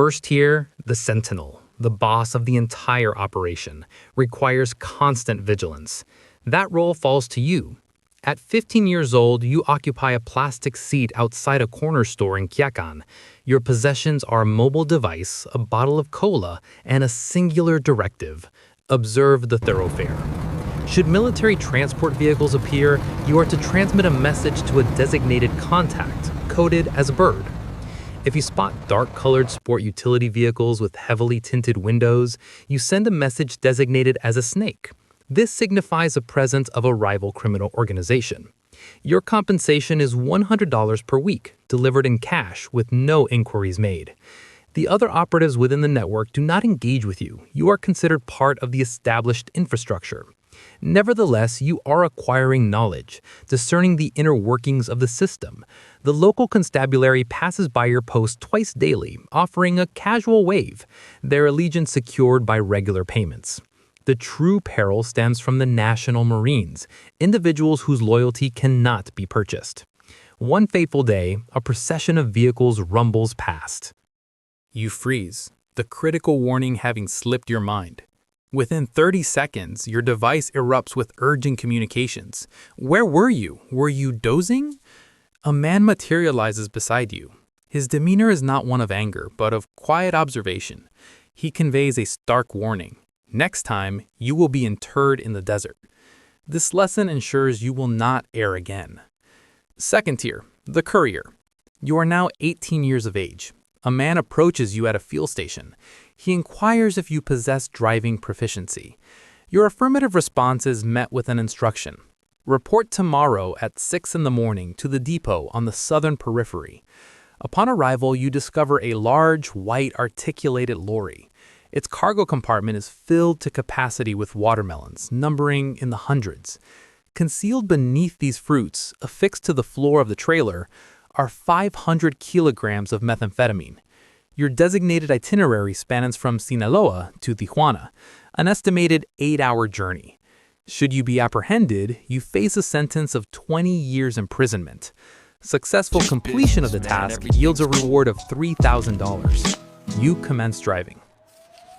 First tier, the sentinel, the boss of the entire operation, requires constant vigilance. That role falls to you. At 15 years old, you occupy a plastic seat outside a corner store in Culiacán. Your possessions are a mobile device, a bottle of cola, and a singular directive: observe the thoroughfare. Should military transport vehicles appear, you are to transmit a message to a designated contact, coded as a bird. If you spot dark-colored sport utility vehicles with heavily tinted windows, you send a message designated as a snake. This signifies the presence of a rival criminal organization. Your compensation is $100 per week, delivered in cash with no inquiries made. The other operatives within the network do not engage with you. You are considered part of the established infrastructure. Nevertheless, you are acquiring knowledge, discerning the inner workings of the system. The local constabulary passes by your post twice daily, offering a casual wave, their allegiance secured by regular payments. The true peril stems from the National Marines, individuals whose loyalty cannot be purchased. One fateful day, a procession of vehicles rumbles past. You freeze, the critical warning having slipped your mind. Within 30 seconds, your device erupts with urgent communications. Where were you? Were you dozing? A man materializes beside you. His demeanor is not one of anger, but of quiet observation. He conveys a stark warning. Next time, you will be interred in the desert. This lesson ensures you will not err again. Second tier, the courier. You are now 18 years of age. A man approaches you at a fuel station. He inquires if you possess driving proficiency. Your affirmative response is met with an instruction. Report tomorrow at 6 in the morning to the depot on the southern periphery. Upon arrival, you discover a large, white, articulated lorry. Its cargo compartment is filled to capacity with watermelons, numbering in the hundreds. Concealed beneath these fruits, affixed to the floor of the trailer, are 500 kilograms of methamphetamine. Your designated itinerary spans from Sinaloa to Tijuana, an estimated 8-hour journey. Should you be apprehended, you face a sentence of 20 years imprisonment. Successful completion of the task yields a reward of $3,000. You commence driving.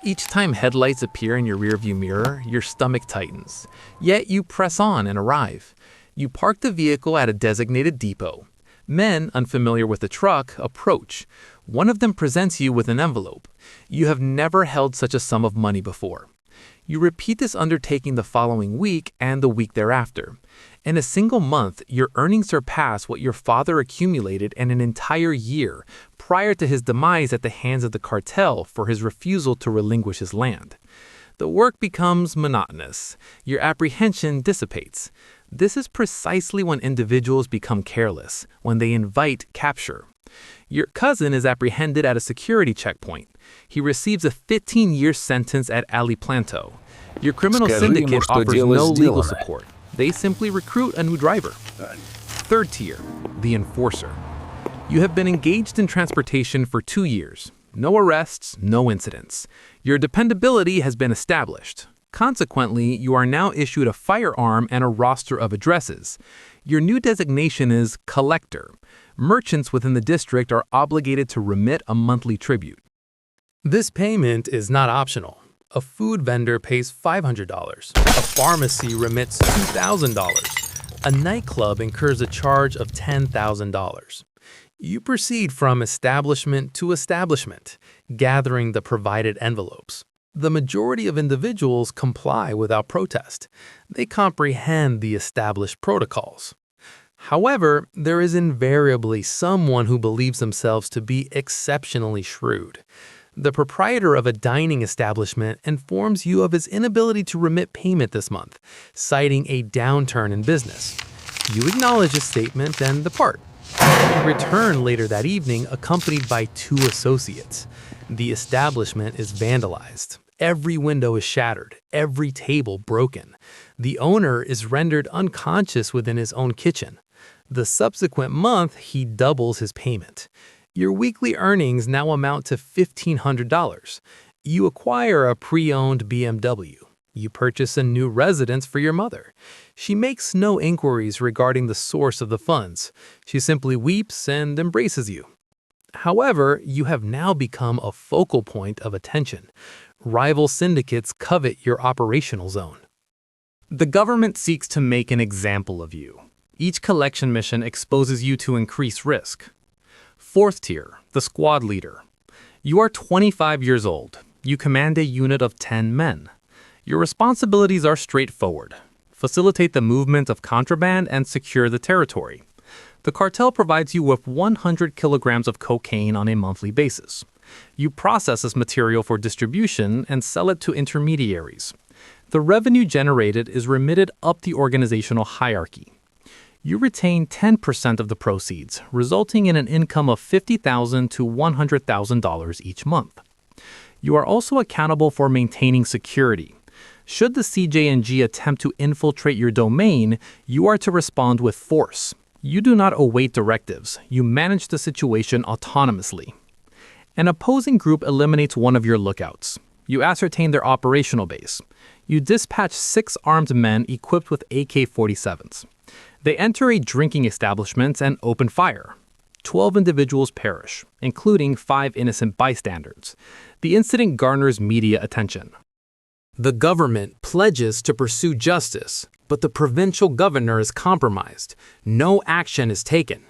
Each time headlights appear in your rearview mirror, your stomach tightens. Yet you press on and arrive. You park the vehicle at a designated depot. Men, unfamiliar with the truck, approach. One of them presents you with an envelope. You have never held such a sum of money before. You repeat this undertaking the following week and the week thereafter. In a single month, your earnings surpass what your father accumulated in an entire year prior to his demise at the hands of the cartel for his refusal to relinquish his land. The work becomes monotonous. Your apprehension dissipates. This is precisely when individuals become careless, when they invite capture. Your cousin is apprehended at a security checkpoint. He receives a 15-year sentence at Aliplanto. Your criminal syndicate offers no legal support. They simply recruit a new driver. Third tier, the enforcer. You have been engaged in transportation for 2 years. No arrests, no incidents. Your dependability has been established. Consequently, you are now issued a firearm and a roster of addresses. Your new designation is collector. Merchants within the district are obligated to remit a monthly tribute. This payment is not optional. A food vendor pays $500. A pharmacy remits $2,000. A nightclub incurs a charge of $10,000. You proceed from establishment to establishment, gathering the provided envelopes. The majority of individuals comply without protest. They comprehend the established protocols. However, there is invariably someone who believes themselves to be exceptionally shrewd. The proprietor of a dining establishment informs you of his inability to remit payment this month, citing a downturn in business. You acknowledge his statement and depart. You return later that evening accompanied by 2 associates. The establishment is vandalized. Every window is shattered, every table broken. The owner is rendered unconscious within his own kitchen. The subsequent month, he doubles his payment. Your weekly earnings now amount to $1,500. You acquire a pre-owned BMW. You purchase a new residence for your mother. She makes no inquiries regarding the source of the funds. She simply weeps and embraces you. However, you have now become a focal point of attention. Rival syndicates covet your operational zone. The government seeks to make an example of you. Each collection mission exposes you to increased risk. Fourth tier, the squad leader. You are 25 years old. You command a unit of 10 men. Your responsibilities are straightforward. Facilitate the movement of contraband and secure the territory. The cartel provides you with 100 kilograms of cocaine on a monthly basis. You process this material for distribution and sell it to intermediaries. The revenue generated is remitted up the organizational hierarchy. You retain 10% of the proceeds, resulting in an income of $50,000 to $100,000 each month. You are also accountable for maintaining security. Should the CJ&G attempt to infiltrate your domain, you are to respond with force. You do not await directives. You manage the situation autonomously. An opposing group eliminates one of your lookouts. You ascertain their operational base. You dispatch 6 armed men equipped with AK-47s. They enter a drinking establishment and open fire. 12 individuals perish, including 5 innocent bystanders. The incident garners media attention. The government pledges to pursue justice, but the provincial governor is compromised. No action is taken.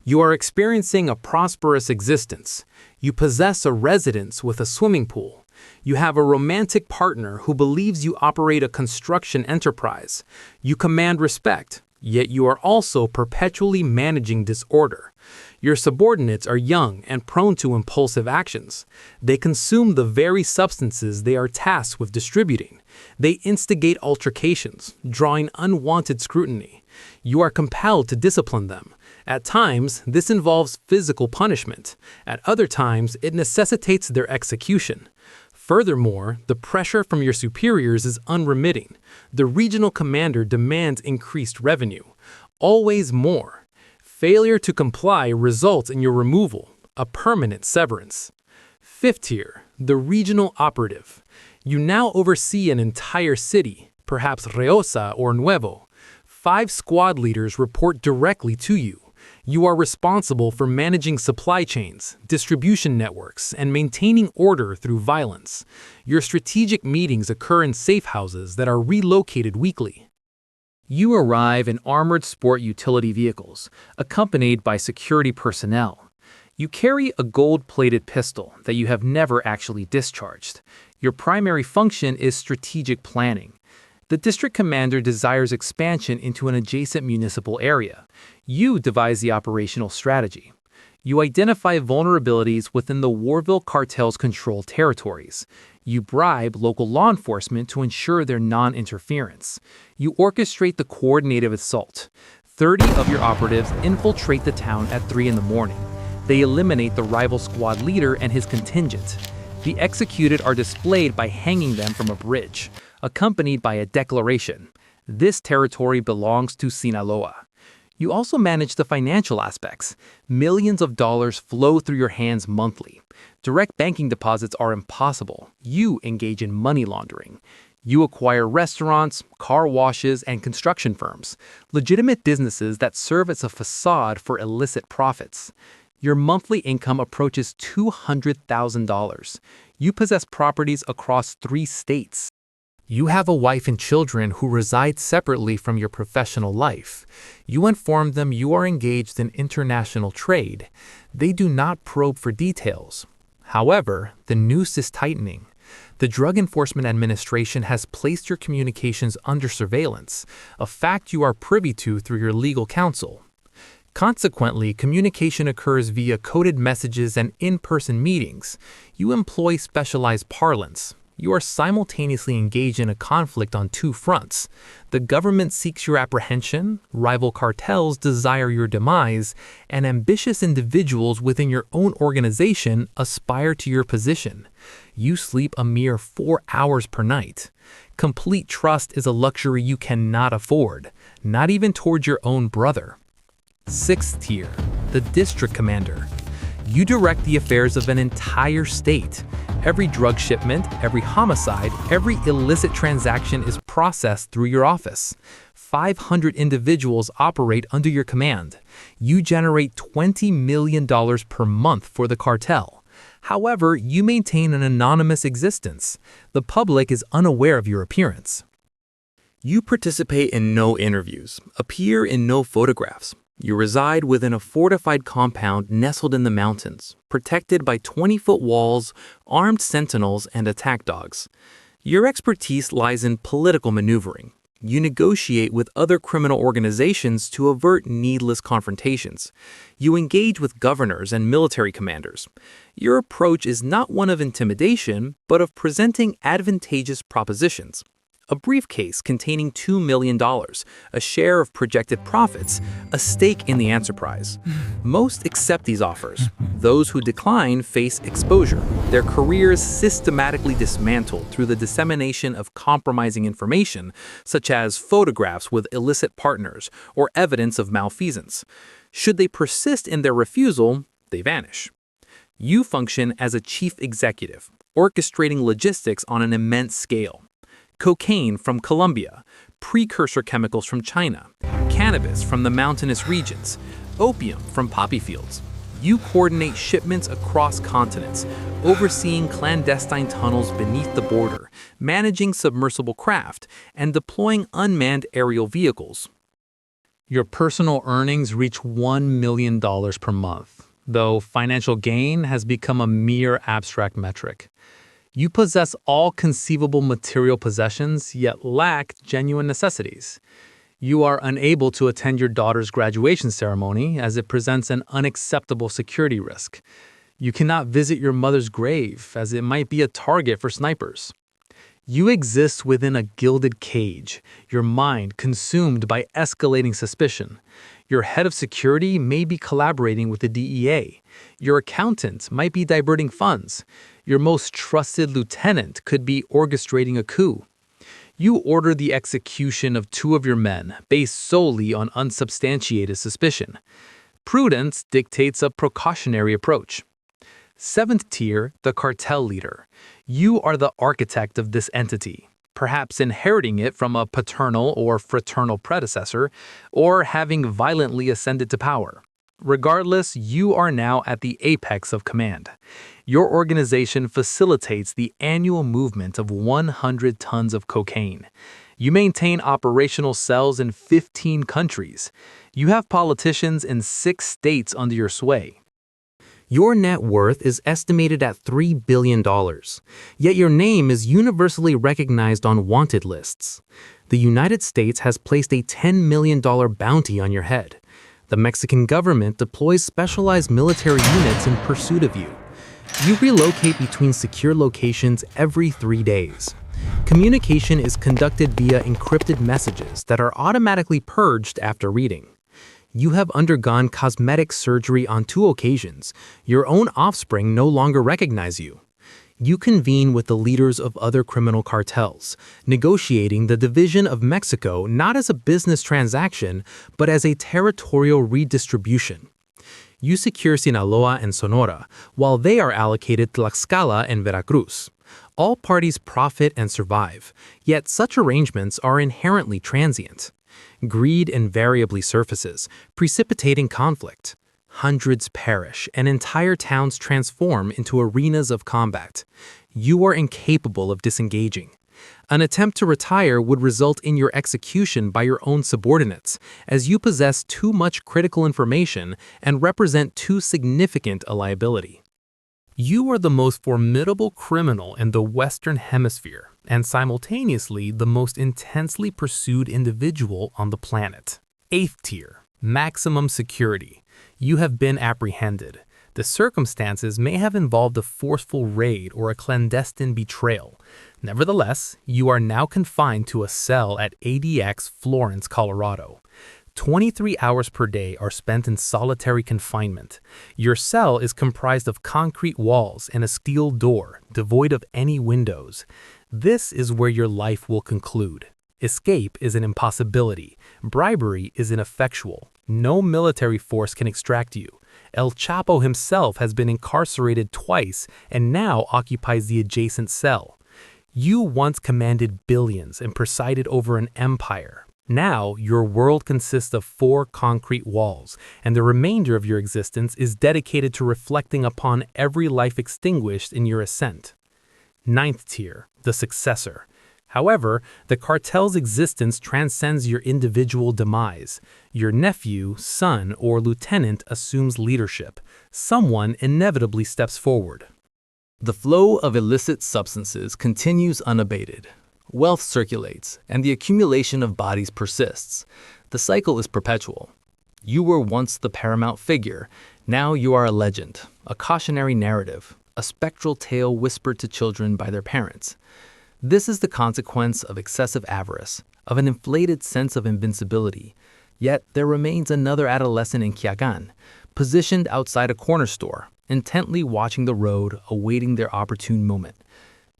You are experiencing a prosperous existence. You possess a residence with a swimming pool. You have a romantic partner who believes you operate a construction enterprise. You command respect, yet you are also perpetually managing disorder. Your subordinates are young and prone to impulsive actions. They consume the very substances they are tasked with distributing. They instigate altercations, drawing unwanted scrutiny. You are compelled to discipline them. At times, this involves physical punishment. At other times, it necessitates their execution. Furthermore, the pressure from your superiors is unremitting. The regional commander demands increased revenue. Always more. Failure to comply results in your removal, a permanent severance. Fifth tier, the regional operative. You now oversee an entire city, perhaps Reusa or Nuevo. 5 squad leaders report directly to you. You are responsible for managing supply chains, distribution networks, and maintaining order through violence. Your strategic meetings occur in safe houses that are relocated weekly. You arrive in armored sport utility vehicles, accompanied by security personnel. You carry a gold-plated pistol that you have never actually discharged. Your primary function is strategic planning. The district commander desires expansion into an adjacent municipal area. You devise the operational strategy. You identify vulnerabilities within the Warville cartel's controlled territories. You bribe local law enforcement to ensure their non-interference. You orchestrate the coordinated assault. 30 of your operatives infiltrate the town at 3 in the morning. They eliminate the rival squad leader and his contingent. The executed are displayed by hanging them from a bridge, accompanied by a declaration. This territory belongs to Sinaloa. You also manage the financial aspects. Millions of dollars flow through your hands monthly. Direct banking deposits are impossible. You engage in money laundering. You acquire restaurants, car washes, and construction firms, legitimate businesses that serve as a facade for illicit profits. Your monthly income approaches $200,000. You possess properties across 3 states. You have a wife and children who reside separately from your professional life. You inform them you are engaged in international trade. They do not probe for details. However, the noose is tightening. The Drug Enforcement Administration has placed your communications under surveillance, a fact you are privy to through your legal counsel. Consequently, communication occurs via coded messages and in-person meetings. You employ specialized parlance. You are simultaneously engaged in a conflict on 2 fronts. The government seeks your apprehension, rival cartels desire your demise, and ambitious individuals within your own organization aspire to your position. You sleep a mere 4 hours per night. Complete trust is a luxury you cannot afford, not even towards your own brother. 6th tier, the district commander. You direct the affairs of an entire state. Every drug shipment, every homicide, every illicit transaction is processed through your office. 500 individuals operate under your command. You generate $20 million per month for the cartel. However, you maintain an anonymous existence. The public is unaware of your appearance. You participate in no interviews, appear in no photographs. You reside within a fortified compound nestled in the mountains, protected by 20-foot walls, armed sentinels, and attack dogs. Your expertise lies in political maneuvering. You negotiate with other criminal organizations to avert needless confrontations. You engage with governors and military commanders. Your approach is not one of intimidation, but of presenting advantageous propositions. A briefcase containing $2 million, a share of projected profits, a stake in the enterprise. Most accept these offers. Those who decline face exposure, their careers systematically dismantled through the dissemination of compromising information, such as photographs with illicit partners or evidence of malfeasance. Should they persist in their refusal, they vanish. You function as a chief executive, orchestrating logistics on an immense scale. Cocaine from Colombia, precursor chemicals from China, cannabis from the mountainous regions, opium from poppy fields. You coordinate shipments across continents, overseeing clandestine tunnels beneath the border, managing submersible craft, and deploying unmanned aerial vehicles. Your personal earnings reach $1 million per month, though financial gain has become a mere abstract metric. You possess all conceivable material possessions, yet lack genuine necessities. You are unable to attend your daughter's graduation ceremony as it presents an unacceptable security risk. You cannot visit your mother's grave as it might be a target for snipers. You exist within a gilded cage, your mind consumed by escalating suspicion. Your head of security may be collaborating with the DEA. Your accountant might be diverting funds. Your most trusted lieutenant could be orchestrating a coup. You order the execution of 2 of your men based solely on unsubstantiated suspicion. Prudence dictates a precautionary approach. 7th tier, the cartel leader. You are the architect of this entity, perhaps inheriting it from a paternal or fraternal predecessor, or having violently ascended to power. Regardless, you are now at the apex of command. Your organization facilitates the annual movement of 100 tons of cocaine. You maintain operational cells in 15 countries. You have politicians in 6 states under your sway. Your net worth is estimated at $3 billion, yet your name is universally recognized on wanted lists. The United States has placed a $10 million bounty on your head. The Mexican government deploys specialized military units in pursuit of you. You relocate between secure locations every 3 days. Communication is conducted via encrypted messages that are automatically purged after reading. You have undergone cosmetic surgery on 2 occasions. Your own offspring no longer recognize you. You convene with the leaders of other criminal cartels, negotiating the division of Mexico not as a business transaction, but as a territorial redistribution. You secure Sinaloa and Sonora, while they are allocated Tlaxcala and Veracruz. All parties profit and survive, yet such arrangements are inherently transient. Greed invariably surfaces, precipitating conflict. Hundreds perish, and entire towns transform into arenas of combat. You are incapable of disengaging. An attempt to retire would result in your execution by your own subordinates, as you possess too much critical information and represent too significant a liability. You are the most formidable criminal in the Western Hemisphere, and simultaneously the most intensely pursued individual on the planet. 8th tier, maximum security. You have been apprehended. The circumstances may have involved a forceful raid or a clandestine betrayal. Nevertheless, you are now confined to a cell at ADX Florence, Colorado. 23 hours per day are spent in solitary confinement. Your cell is comprised of concrete walls and a steel door, devoid of any windows. This is where your life will conclude. Escape is an impossibility. Bribery is ineffectual. No military force can extract you. El Chapo himself has been incarcerated twice and now occupies the adjacent cell. You once commanded billions and presided over an empire. Now, your world consists of 4 concrete walls, and the remainder of your existence is dedicated to reflecting upon every life extinguished in your ascent. Ninth tier, the successor. However, the cartel's existence transcends your individual demise. Your nephew, son, or lieutenant assumes leadership. Someone inevitably steps forward. The flow of illicit substances continues unabated. Wealth circulates, and the accumulation of bodies persists. The cycle is perpetual. You were once the paramount figure. Now you are a legend, a cautionary narrative, a spectral tale whispered to children by their parents. This is the consequence of excessive avarice, of an inflated sense of invincibility. Yet there remains another adolescent in Culiacán, positioned outside a corner store, intently watching the road, awaiting their opportune moment.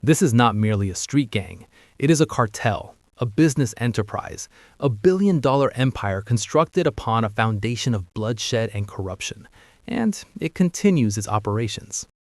This is not merely a street gang. It is a cartel, a business enterprise, a billion-dollar empire constructed upon a foundation of bloodshed and corruption, and it continues its operations.